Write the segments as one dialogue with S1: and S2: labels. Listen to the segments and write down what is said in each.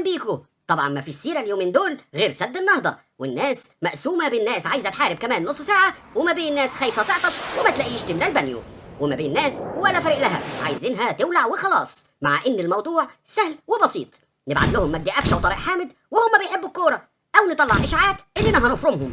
S1: بيكو. طبعا ما فيش سيرة اليومين دول غير سد النهضة، والناس مقسومة بين ناس عايزة تحارب كمان نص ساعة، وما بين ناس خايفة تعطش وما تلاقيش تملى البانيو، وما بين ناس ولا فرق لها عايزينها تولع وخلاص. مع ان الموضوع سهل وبسيط، نبعت لهم مجدي قفشة وطارق حامد وهم بيحبوا الكورة، او نطلع اشاعات اننا هنفرمهم،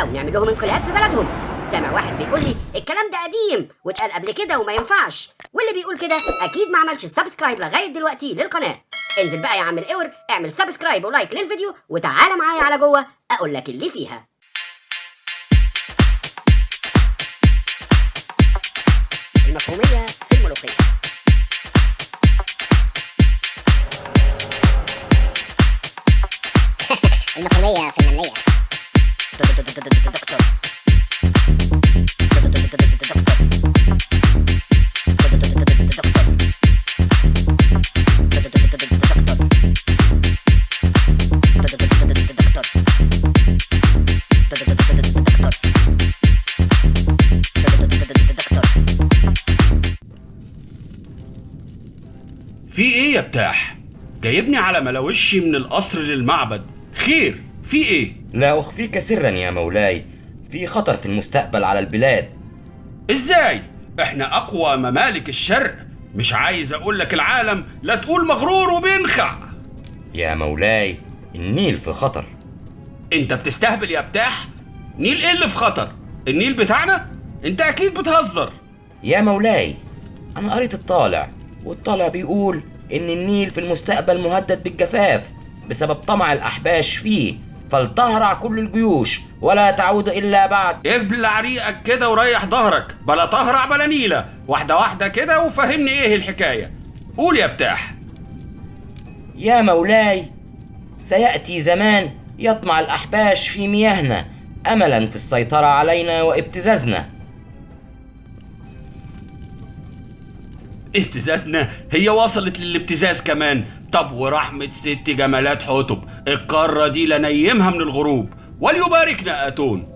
S1: او نعمل لهم انقلاب في بلدهم. سامع واحد بيقول لي الكلام ده قديم واتقال قبل كده وما ينفعش، واللي بيقول كده اكيد ما عملش سبسكرايب لغايه دلوقتي للقناه. انزل بقى يا عم الاور، اعمل سبسكرايب ولايك للفيديو وتعالى معايا على جوه اقول لك اللي فيها. المفهوميه في الملوخيه.
S2: المفهوميه في النمليه. دكتور
S3: في ايه يا بتاح؟ جايبني على ملاوشي من القصر للمعبد، خير في ايه؟
S4: لا أخفيك سرا يا مولاي، في خطر في المستقبل على البلاد.
S3: ازاي؟ احنا اقوى ممالك الشرق، مش عايز اقول لك العالم لا تقول مغرور وبينخع.
S4: يا مولاي النيل في خطر.
S3: انت بتستهبل يا بتاح؟ نيل ايه اللي في خطر؟ النيل بتاعنا؟ انت اكيد بتهزر.
S4: يا مولاي أنا قريت الطالع، والطالع بيقول إن النيل في المستقبل مهدد بالجفاف بسبب طمع الأحباش فيه، فلتهرع كل الجيوش ولا تعود إلا بعد.
S3: ابلع ريقك كده وريح ظهرك، بلا تهرع بلا نيلة، واحدة واحدة كده وفهمني ايه الحكاية. قول يا بتاح.
S4: يا مولاي سيأتي زمان يطمع الأحباش في مياهنا أملا في السيطرة علينا وابتزازنا.
S3: ابتزازنا؟ هي وصلت للابتزاز كمان؟ طب ورحمة ست جمالات حتب، القارة دي لنيمها من الغروب وليباركنا آتون.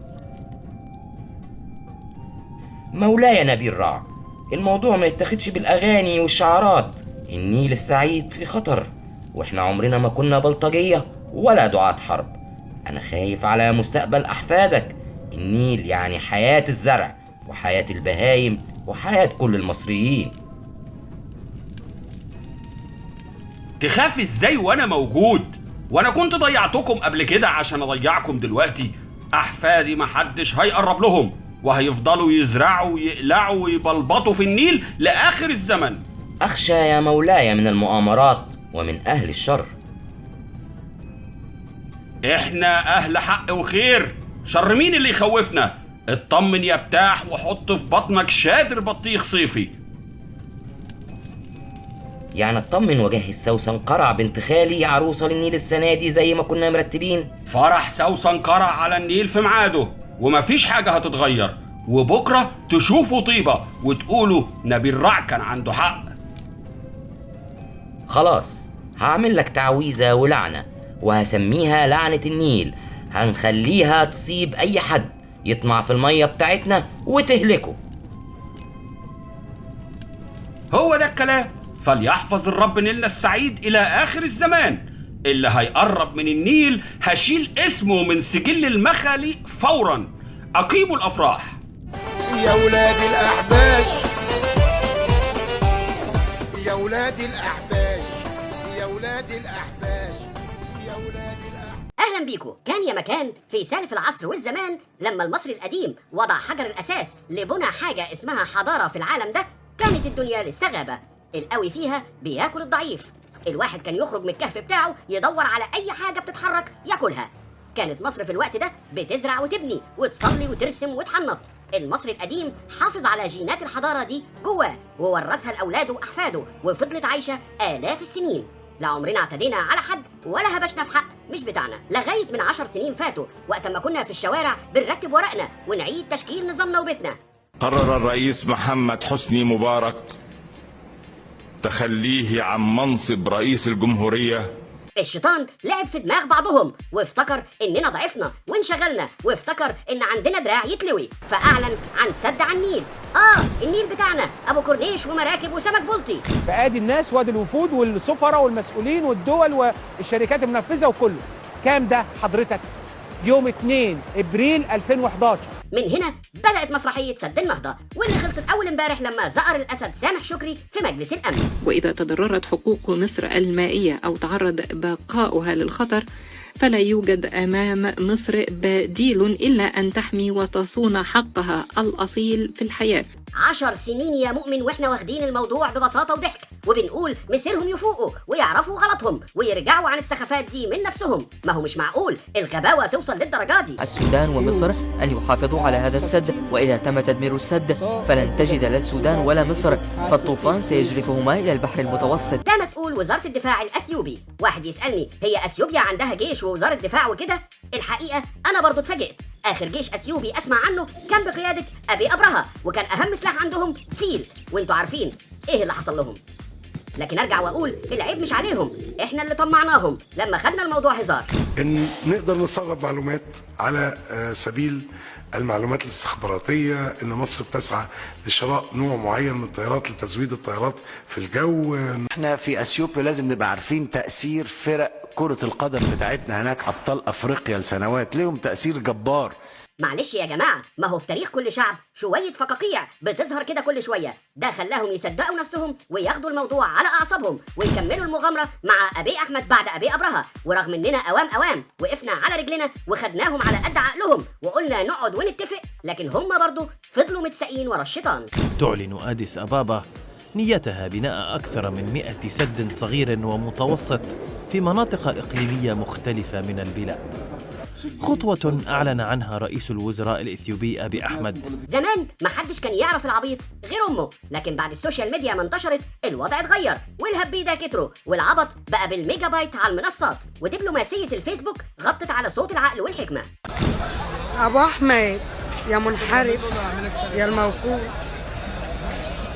S4: مولاي نبيل رع، الموضوع ما يتاخدش بالأغاني والشعارات. النيل السعيد في خطر، واحنا عمرنا ما كنا بلطجية ولا دعاة حرب. أنا خايف على مستقبل أحفادك. النيل يعني حياة الزرع وحياة البهايم وحياة كل المصريين.
S3: تخاف ازاي وانا موجود؟ وانا كنت ضيعتكم قبل كده عشان اضيعكم دلوقتي؟ احفادي محدش هيقرب لهم، وهيفضلوا يزرعوا ويقلعوا ويبلبطوا في النيل لاخر الزمن.
S4: أخشى يا مولاي من المؤامرات ومن أهل الشر.
S3: احنا اهل حق وخير، شر مين اللي يخوفنا؟ اطمن يا بتاح وحط في بطنك شادر بطيخ صيفي.
S4: يعني اطمن وجهز سوسن قرع بنت خالي عروسة للنيل السنة دي زي ما كنا مرتبين.
S3: فرح سوسن قرع على النيل في ميعاده، ومفيش حاجة هتتغير، وبكرة تشوفوا طيبة وتقولوا نبيل رع كان عنده حق.
S4: خلاص هعمل لك تعويذة ولعنة وهسميها لعنة النيل، هنخليها تصيب أي حد يطمع في المية بتاعتنا وتهلكه.
S3: هو ده الكلام. فليحفظ الرب نيلنا السعيد إلى آخر الزمان. اللي هيقرب من النيل هشيل اسمه من سجل المخالي فورا. أقيموا الأفراح
S5: يا ولاد الأحباش، يا ولاد الأحباش، يا ولاد الأحباش، يا ولاد الأحباش.
S1: اهلا بيكو. كان يا مكان في سالف العصر والزمان لما المصري القديم وضع حجر الاساس لبنى حاجه اسمها حضاره في العالم ده، كانت الدنيا لسه غابه، القوي فيها بياكل الضعيف. الواحد كان يخرج من الكهف بتاعه يدور على اي حاجه بتتحرك ياكلها. كانت مصر في الوقت ده بتزرع وتبني وتصلي وترسم وتحنط. المصري القديم حافظ على جينات الحضاره دي جواه وورثها لاولاده واحفاده، وفضلت عايشه الاف السنين. لا عمرنا اعتدينا على حد ولا هبشنا في حق مش بتاعنا، لغايه من 10 سنين فاتوا وقت ما كنا في الشوارع بنرتب ورقنا ونعيد تشكيل نظامنا وبيتنا.
S6: قرر الرئيس محمد حسني مبارك تخليه عن منصب رئيس الجمهورية.
S1: الشيطان لعب في دماغ بعضهم وافتكر اننا ضعفنا وانشغلنا، وافتكر ان عندنا دراع يتلوي، فاعلن عن سد على النيل. النيل بتاعنا ابو كورنيش ومراكب وسمك بلطي.
S7: فادي الناس وادي الوفود والسفراء والمسؤولين والدول والشركات المنفذه وكله. كام ده حضرتك؟ يوم 2 ابريل 2011.
S1: من هنا بدأت مسرحية سد النهضة، واللي خلصت أول امبارح لما زأر الأسد سامح شكري في مجلس الأمن.
S8: وإذا تضررت حقوق مصر المائية أو تعرض بقاؤها للخطر، فلا يوجد أمام مصر بديل إلا أن تحمي وتصون حقها الأصيل في الحياة.
S1: 10 سنين يا مؤمن واحنا واخدين الموضوع ببساطة وضحك، وبنقول مسيرهم يفوقوا ويعرفوا غلطهم ويرجعوا عن السخافات دي من نفسهم. ما هو مش معقول الغباوة توصل للدرجة دي.
S9: السودان ومصر أن يحافظوا على هذا السد، وإذا تم تدمير السد فلن تجد لا السودان ولا مصر، فالطوفان سيجرفهما إلى البحر المتوسط.
S1: ده مسؤول وزارة الدفاع الأثيوبي. واحد يسألني هي أثيوبيا عندها جيش ووزارة دفاع وكده؟ الحقيقة أنا برضو اتفاجئت. آخر جيش أثيوبي أسمع عنه كان بقيادة أبي أبرهة، وكان أهم سلاح عندهم فيل، وانتوا عارفين إيه اللي حصل لهم. لكن أرجع وأقول العيب مش عليهم، إحنا اللي طمعناهم لما خدنا الموضوع هزار.
S10: إن نقدر نسرب معلومات على سبيل المعلومات الاستخباراتية، إن مصر بتسعى لشراء نوع معين من الطيارات لتزويد الطيارات في الجو.
S11: احنا في اثيوبيا لازم نبقى عارفين تأثير فرق كرة القدم بتاعتنا هناك، أبطال أفريقيا لسنوات ليهم تأثير جبار.
S1: معلش يا جماعة، ما هو في تاريخ كل شعب شوية فقاقيع بتظهر كده كل شوية، ده خلاهم يصدقوا نفسهم وياخدوا الموضوع على أعصابهم ويكملوا المغامرة مع أبي أحمد بعد أبي أبرهة، ورغم إننا أوام وقفنا على رجلنا وخدناهم على قد عقلهم وقلنا نقعد ونتفق، لكن هم برضو فضلوا متساقين ورا الشيطان.
S12: تعلن أديس أبابا نيتها بناء أكثر من 100 سد صغير ومتوسط في مناطق إقليمية مختلفة من البلاد، خطوة أعلن عنها رئيس الوزراء الإثيوبي أبي أحمد.
S1: زمان ما حدش كان يعرف العبيط غير أمه، لكن بعد السوشيال ميديا ما انتشرت الوضع اتغير، والهبيدة كتروا والعبط بقى بالميجا بايت على المنصات، ودبلوماسية الفيسبوك غطت على صوت العقل والحكمة.
S13: أبو أحمد يا منحرف يا الموقوس،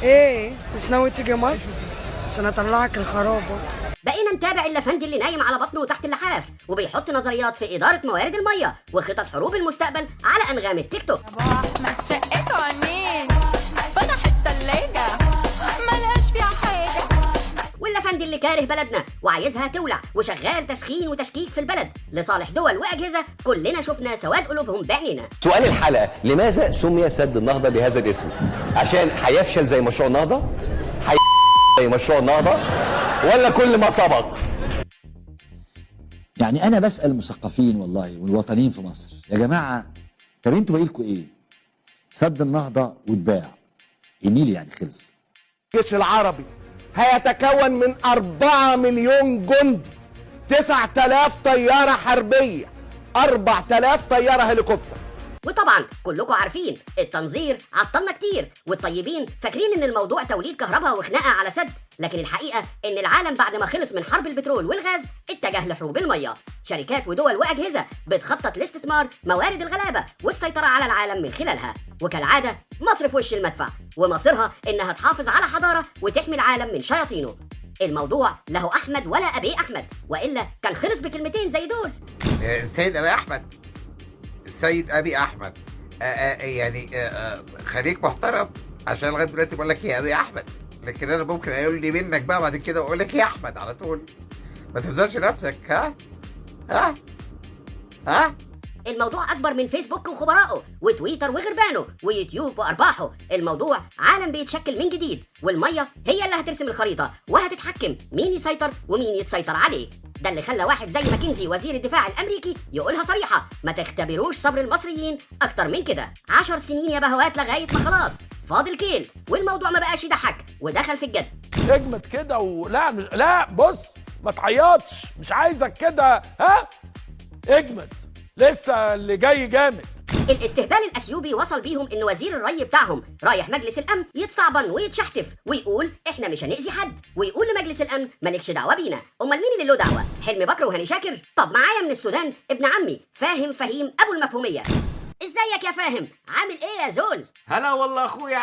S13: إيه مش ناوي تيجي مصر عشان أطلعك الخرابة؟
S1: بقينا نتابع اللفندي اللي نايم على بطنه تحت اللحاف وبيحط نظريات في إدارة موارد المية وخطط حروب المستقبل على أنغام التيك توك.
S14: أبو أحمد شقته عنين، فتح التلاجة ملهاش فيها حاجة.
S1: واللفندي اللي كاره بلدنا وعايزها تولع وشغال تسخين وتشكيك في البلد لصالح دول وأجهزة كلنا شفنا سواد قلوبهم بعينينا.
S15: سؤال الحلقة: لماذا سمي سد النهضة بهذا الاسم؟ عشان هيفشل زي مشروع النهضة؟ زي مشروع النهضة؟ ولا كل ما سبق؟
S16: يعني أنا بسأل المثقفين والله والوطنيين في مصر، يا جماعة طب انتوا باقيلكوا إيه؟ سد النهضة واتباع، النيل يعني خلص.
S5: الجيش العربي هيتكون من 4 مليون جندي، 9000 طيارة حربية، 4000 طيارة هليكوبتر.
S1: وطبعا كلكم عارفين التنظير عطلنا كتير، والطيبين فاكرين ان الموضوع توليد كهرباء وخناقه على سد، لكن الحقيقه ان العالم بعد ما خلص من حرب البترول والغاز اتجه لحروب الميه. شركات ودول واجهزه بتخطط لاستثمار موارد الغلابه والسيطره على العالم من خلالها، وكالعاده مصر في وش المدفع، ومصيرها انها تحافظ على حضاره وتحمي العالم من شياطينه. الموضوع له احمد ولا ابي احمد، والا كان خلص بكلمتين زي دول.
S17: السيد ابي احمد، السيد ابي احمد، يعني خليك محترم، عشان لغايه دلوقتي بقول لك يا ابي احمد، لكن انا ممكن اقول لي منك بقى بعد كده واقول لك يا احمد على طول. ما تهزرش نفسك. ها
S1: الموضوع اكبر من فيسبوك وخبرائه وتويتر وغربانه ويوتيوب وارباحه. الموضوع عالم بيتشكل من جديد، والميه هي اللي هترسم الخريطه وهتتحكم مين يسيطر ومين يتسيطر عليه. ده اللي خلى واحد زي ماكنزي وزير الدفاع الامريكي يقولها صريحه: ما تختبروش صبر المصريين اكتر من كده. 10 سنين يا بهوات لغايه ما خلاص فاضل كيل والموضوع ما بقاش يضحك ودخل في الجد.
S7: اجمد كده ولا لا بص ما تعيطش، مش عايزك كده، ها اجمد، لسه اللي جاي جامد.
S1: الاستهبال الاثيوبي وصل بيهم ان وزير الري بتاعهم رايح مجلس الامن يتصعبن ويتشحتف ويقول احنا مش هنأذي حد، ويقول لمجلس الامن مالكش دعوه بينا. امال مين اللي له دعوه؟ حلمي بكر وهاني شاكر؟ طب معايا من السودان ابن عمي فهيم ابو المفهوميه. ازيك يا فاهم؟ عامل ايه يا زول؟
S18: هلا والله اخويا.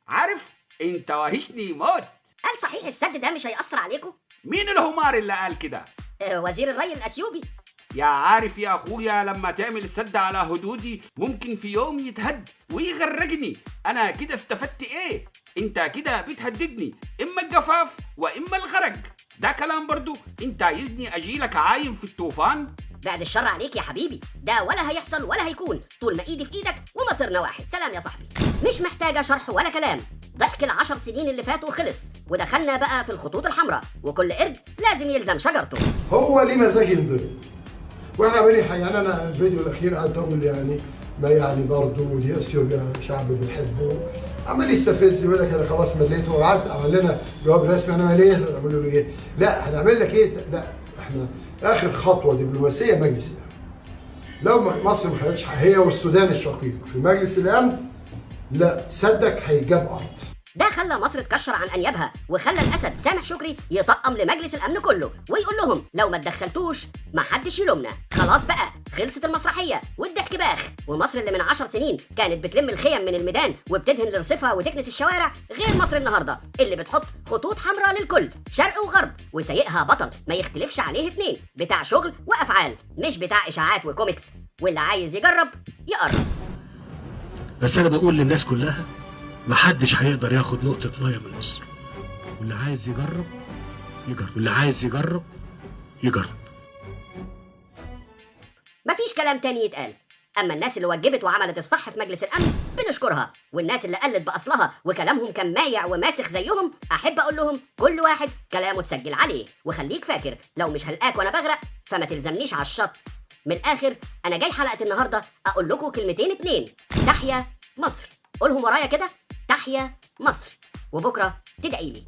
S18: عارف انت وحشني موت.
S1: قال صحيح السد ده مش هيأثر عليكم؟
S18: مين الهمار اللي قال كده؟
S1: وزير الري الأثيوبي.
S18: يا عارف يا أخويا، لما تعمل السد على حدودي ممكن في يوم يتهد ويغرقني. أنا كده استفدت إيه؟ أنت كده بتهددني، إما الجفاف وإما الغرق. ده كلام برضو؟ أنت عايزني أجيلك عايم في الطوفان؟
S1: بعد الشر عليك يا حبيبي، ده ولا هيحصل ولا هيكون طول ما ايدي في ايدك ومصيرنا واحد. سلام يا صاحبي. مش محتاجة شرح ولا كلام، ضحك ال10 سنين اللي فاتوا خلص، ودخلنا بقى في الخطوط الحمراء، وكل قرد لازم يلزم شجرته.
S19: هو ليه مزاج ينضرب، واحنا عاملين يعني انا الفيديو الاخير قعدت اقول يعني ما يعني برضه دي اثيوبيا شعب بنحبه، عمال يستفز يقول لك انا خلاص مليت، وقعدت عمل لنا جواب رسمي انا مليت، اقول له ايه؟ لا هنعمل لك ايه؟ لا احنا اخر خطوه دبلوماسيه مجلس الامن. لو مصر ما خدتش هي والسودان الشقيق في مجلس الامن، لا صدق هيجاب ارض.
S1: ده خلى مصر تكشر عن انيابها، وخلى الاسد سامح شكري يطقم لمجلس الامن كله ويقول لهم لو ما اتدخلتوش ما حدش يلومنا. خلاص بقى خلصت المسرحيه والضحك باخ، ومصر اللي من 10 سنين كانت بتلم الخيم من الميدان وبتدهن الرصفه وتكنس الشوارع، غير مصر النهارده اللي بتحط خطوط حمراء للكل شرق وغرب، وسايقها بطل ما يختلفش عليه اتنين، بتاع شغل وافعال مش بتاع اشاعات وكوميكس، واللي عايز يجرب يقرب.
S20: بس انا بقول للناس كلها محدش هيقدر ياخد نقطة مية من مصر، واللي عايز يجرب يجرب، واللي عايز يجرب يجرب.
S1: مفيش كلام تاني يتقال. اما الناس اللي وجبت وعملت الصح في مجلس الامن بنشكرها، والناس اللي قلت باصلها وكلامهم كان مايع وماسخ زيهم، احب اقول لهم كل واحد كلامه تسجل عليه، وخليك فاكر لو مش هلقاك وانا بغرق فما تلزمنيش على الشط. من الاخر انا جاي حلقة النهارده اقول لكم كلمتين اتنين: تحيا مصر. قولهم ورايا كده: تحيا مصر. وبكره تدعي لي.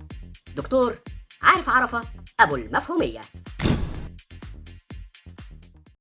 S1: دكتور عارف عرفة ابو المفهومية.